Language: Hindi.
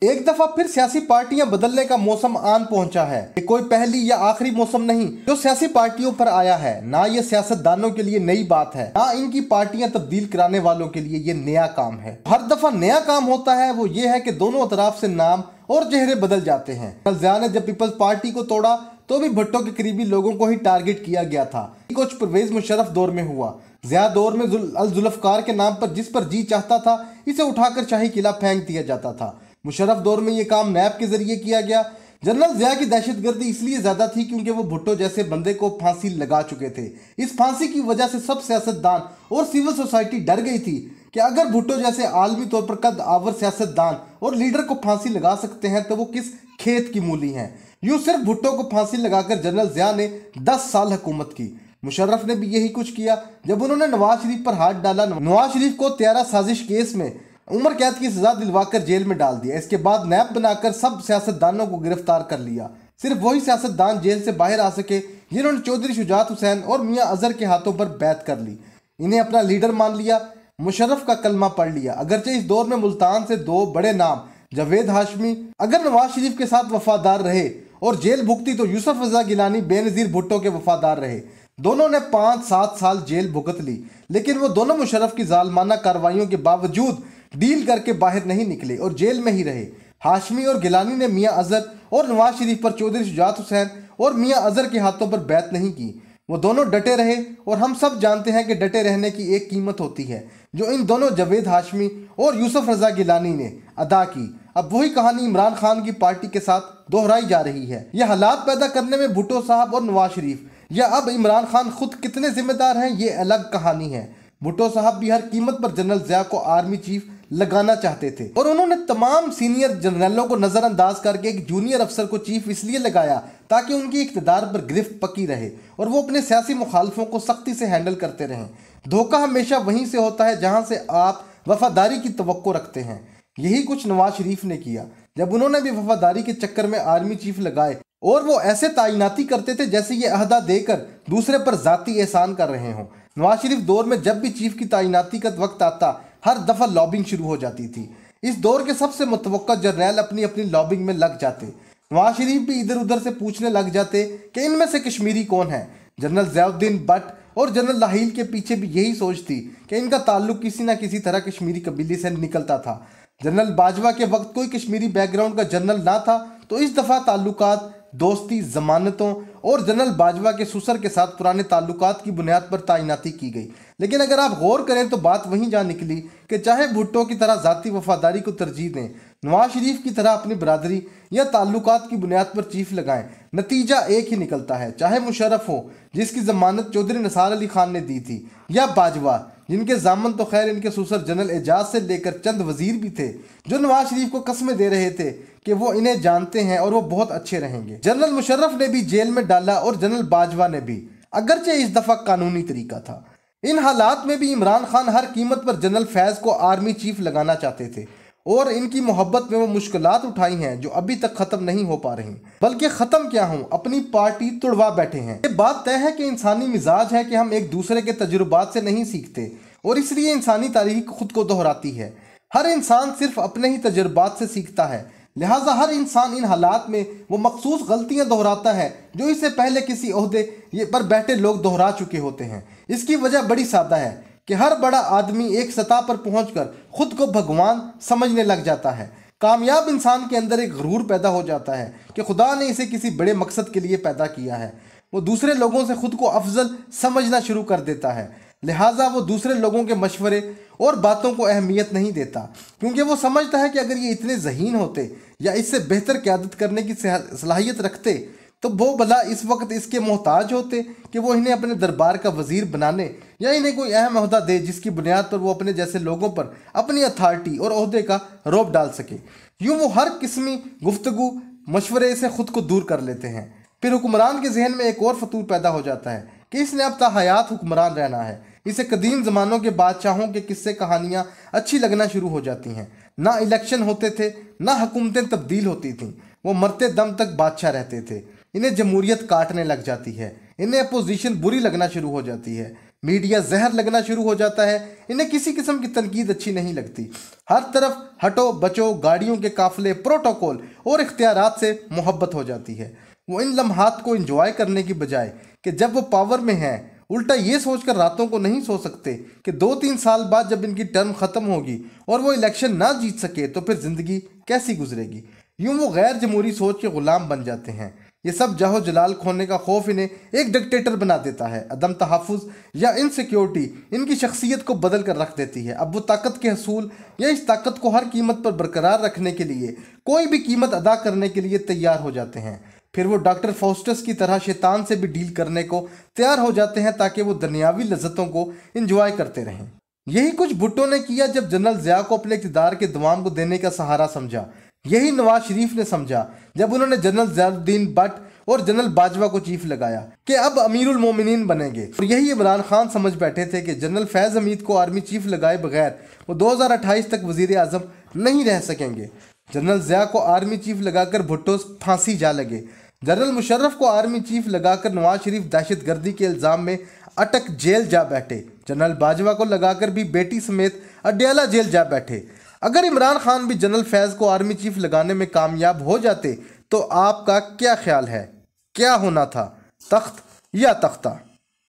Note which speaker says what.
Speaker 1: एक दफा फिर सियासी पार्टियां बदलने का मौसम आन पहुंचा है। ये कोई पहली या आखिरी मौसम नहीं जो सियासी पार्टियों पर आया है। ना ये सियासतदानों के लिए नई बात है, ना इनकी पार्टियां तब्दील कराने वालों के लिए ये नया काम है। हर दफा नया काम होता है वो ये है कि दोनों तरफ से नाम और चेहरे बदल जाते हैं। कल ज़िया ने जब पीपल्स पार्टी को तोड़ा तो भी भुट्टो के करीबी लोगों को ही टारगेट किया गया था। कुछ परवेज मुशर्रफ दौर में हुआ। ज़िया दौर में अल जुल्फकार के नाम पर जिस पर जी चाहता था इसे उठाकर शाही किला फेंक दिया जाता था। मुशर्रफ दौर में ये काम नैब के जरिए किया गया। जनरल ज़िया की दहशतगर्दी इसलिए ज्यादा थी क्योंकि वो भुट्टो जैसे बंदे को फांसी लगा चुके थे। इस फांसी की वजह से सब सियासतदान और सिविल सोसाइटी डर गई थी कि अगर भुट्टो जैसे आलमी तौर पर कद आवर सियासतदान और लीडर को फांसी लगा सकते हैं तो वो किस खेत की मूली हैं। यूं सिर्फ भुट्टो को फांसी लगाकर जनरल ज़िया ने 10 साल हुकूमत की। मुशर्रफ ने भी यही कुछ किया जब उन्होंने नवाज शरीफ पर हाथ डाला। नवाज शरीफ को त्यारा साजिश केस में उम्र कैद की सजा दिलवाकर जेल में डाल दिया। इसके बाद नैब बनाकर सब सियासतदानों को गिरफ्तार कर लिया। सिर्फ वही सियासतदान जेल से बाहर आ सके जिन्होंने चौधरी शुजात हुसैन और मियां अजहर के हाथों पर बैत कर ली, इन्हें अपना लीडर मान लिया, मुशर्रफ का कलमा पढ़ लिया। अगरचे इस दौर में मुल्तान से दो बड़े नाम जावेद हाशमी अगर नवाज शरीफ के साथ वफादार रहे और जेल भुगती तो यूसुफ रजा गिलानी बेनजीर भुट्टो के वफादार रहे। दोनों ने 5-7 साल जेल भुगत ली, लेकिन वो दोनों मुशर्रफ की जालमाना कार्रवाइयों के बावजूद डील करके बाहर नहीं निकले और जेल में ही रहे। हाशमी और गिलानी ने मियां अजहर और नवाज शरीफ पर चौधरी शुजात हुसैन और मियां अजहर के हाथों पर बैत नहीं की। वो दोनों डटे रहे और हम सब जानते हैं कि डटे रहने की एक कीमत होती है जो इन दोनों जावेद हाशमी और यूसुफ रजा गिलानी ने अदा की। अब वही कहानी इमरान खान की पार्टी के साथ दोहराई जा रही है। यह हालात पैदा करने में भुट्टो साहब और नवाज शरीफ या अब इमरान खान खुद कितने जिम्मेदार हैं ये अलग कहानी है। भुट्टो साहब भी हर कीमत पर जनरल ज़िया को आर्मी चीफ लगाना चाहते थे और उन्होंने तमाम सीनियर जनरलों को नजरअंदाज करके एक जूनियर अफसर को चीफ इसलिए लगाया ताकि उनकी इक़्तिदार पर गिरफ्त पकी रहे और वो अपने सियासी मुखालफों को सख्ती से हैंडल करते रहें। धोखा हमेशा वहीं से होता है जहां से आप वफादारी की तवक्को रखते हैं। यही कुछ नवाज शरीफ ने किया जब उन्होंने भी वफादारी के चक्कर में आर्मी चीफ लगाए और वो ऐसे ताइनाती करते थे जैसे ये अहदा देकर दूसरे पर जाती एहसान कर रहे हों। नवाज शरीफ दौर में जब भी चीफ की ताइनाती का वक्त आता हर दफा लॉबिंग शुरू हो जाती थी। इस दौर के सबसे मुतवक्का जर्नैल अपनी अपनी लॉबिंग में लग जाते। नवाज शरीफ भी इधर उधर से पूछने लग जाते कि इनमें से कश्मीरी कौन है। जनरल ज़ियाउद्दीन भट्ट और जनरल लाहील के पीछे भी यही सोच थी कि इनका ताल्लुक किसी न किसी तरह कश्मीरी कबीले से निकलता था। जनरल बाजवा के वक्त कोई कश्मीरी बैकग्राउंड का जनरल ना था तो इस दफ़ा ताल्लुकात, दोस्ती, जमानतों और जनरल बाजवा के सुसर के साथ पुराने ताल्लुकात की बुनियाद पर ताइनाती की गई। लेकिन अगर आप गौर करें तो बात वहीं जा निकली कि चाहे भुट्टो की तरह ज़ाती वफादारी को तरजीह दें, नवाज शरीफ की तरह अपनी बरादरी या ताल्लुकात की बुनियाद पर चीफ लगाएं, नतीजा एक ही निकलता है। चाहे मुशर्रफ हो जिसकी जमानत चौधरी निसार अली खान ने दी थी, या बाजवा जिनके जामन तो खैर इनके सुसर जनरल एजाज से लेकर चंद वजीर भी थे जो नवाज शरीफ को कस्में दे रहे थे कि वो इन्हें जानते हैं और वो बहुत अच्छे रहेंगे। जनरल मुशर्रफ ने भी जेल में डाला और जनरल बाजवा ने भी, अगरचे इस दफा कानूनी तरीका था। इन हालात में भी इमरान खान हर कीमत पर जनरल फैज को आर्मी चीफ लगाना चाहते थे और इनकी मोहब्बत में वो मुश्किलात उठाई हैं जो अभी तक खत्म नहीं हो पा रही, बल्कि खत्म क्या हूं अपनी पार्टी तुड़वा बैठे हैं। ये बात तय है कि इंसानी मिजाज है कि हम एक दूसरे के तजुर्बात से नहीं सीखते और इसलिए इंसानी तारीख खुद को दोहराती है। हर इंसान सिर्फ अपने ही तजुर्बात से सीखता है, लिहाजा हर इंसान इन हालात में वो मखसूस गलतियां दोहराता है जो इससे पहले किसी ओहदे पर बैठे लोग दोहरा चुके होते हैं। इसकी वजह बड़ी सादा है कि हर बड़ा आदमी एक सतह पर पहुंचकर खुद को भगवान समझने लग जाता है। कामयाब इंसान के अंदर एक गुरूर पैदा हो जाता है कि खुदा ने इसे किसी बड़े मकसद के लिए पैदा किया है। वो दूसरे लोगों से खुद को अफजल समझना शुरू कर देता है, लिहाजा वो दूसरे लोगों के मशवरे और बातों को अहमियत नहीं देता क्योंकि वो समझता है कि अगर ये इतने ज़हीन होते या इससे बेहतर क़यादत करने की सलाहियत रखते तो वो भला इस वक्त इसके मोहताज होते कि वो इन्हें अपने दरबार का वजीर बनाने या इन्हें कोई अहम ओहदा दे जिसकी बुनियाद पर वो अपने जैसे लोगों पर अपनी अथॉरिटी और ओहदे का रौब डाल सके। यूँ वो हर किस्मी गुफ्तगू मशवरे से खुद को दूर कर लेते हैं। फिर हुक्मरान के जहन में एक और फतूर पैदा हो जाता है कि इसने अब ताहयात हुक्मरान रहना है। इसे कदीम ज़मानों के बादशाहों के किस्से कहानियाँ अच्छी लगना शुरू हो जाती हैं। ना इलेक्शन होते थे, ना हुकूमतें तब्दील होती थीं, वो मरते दम तक बादशाह रहते थे। इन्हें जमहूरियत काटने लग जाती है, इन्हें अपोजिशन बुरी लगना शुरू हो जाती है। मीडिया जहर लगना शुरू हो जाता है। इन्हें किसी किस्म की तनकीद अच्छी नहीं लगती। हर तरफ हटो बचो, गाड़ियों के काफिले, प्रोटोकॉल और इख्तियारात से मोहब्बत हो जाती है। वो इन लम्हात को एंजॉय करने की बजाय कि जब वो पावर में हैं, उल्टा ये सोचकर रातों को नहीं सो सकते कि 2-3 साल बाद जब इनकी टर्म ख़त्म होगी और वो इलेक्शन ना जीत सके तो फिर ज़िंदगी कैसी गुजरेगी। यूं वो गैर जमहूरी सोच के ग़ुलाम बन जाते हैं। ये सब जाहो जलाल खोने का खौफ इन्हें एक डिक्टेटर बना देता है। अदम तहफ़्फ़ुज़ या इनसिक्योरिटी इनकी शख्सियत को बदल कर रख देती है। अब वो ताकत के हसूल या इस ताकत को हर कीमत पर बरकरार रखने के लिए कोई भी कीमत अदा करने के लिए तैयार हो जाते हैं। फिर वो डॉक्टर फाउस्टस की तरह शैतान से भी डील करने को तैयार हो जाते हैं ताकि वो दुनियावी लज्जतों को इंजॉय करते रहें। यही कुछ भुट्टो ने किया जब जनरल ज़िया को अपने इक़्तिदार के दवाम को देने का सहारा समझा। यही नवाज शरीफ ने समझा जब उन्होंने जनरल ज़ियाउद्दीन भट्ट और जनरल बाजवा को चीफ लगाया कि अब अमीरुल मोमिनीन बनेंगे। और यही इमरान खान समझ बैठे थे कि जनरल फैज़ हमीद को आर्मी चीफ लगाए बगैर वो 2028 तक वज़ीर आज़म नहीं रह सकेंगे। जनरल ज़िया को आर्मी चीफ लगाकर भुट्टो फांसी जा लगे। जनरल मुशर्रफ को आर्मी चीफ लगाकर नवाज शरीफ दहशतगर्दी के इल्ज़ाम में अटक जेल जा बैठे। जनरल बाजवा को लगाकर भी बेटी समेत अडयाला जेल जा बैठे। अगर इमरान खान भी जनरल फैज़ को आर्मी चीफ लगाने में कामयाब हो जाते तो आपका क्या ख्याल है, क्या होना था, तख्त या तख्ता?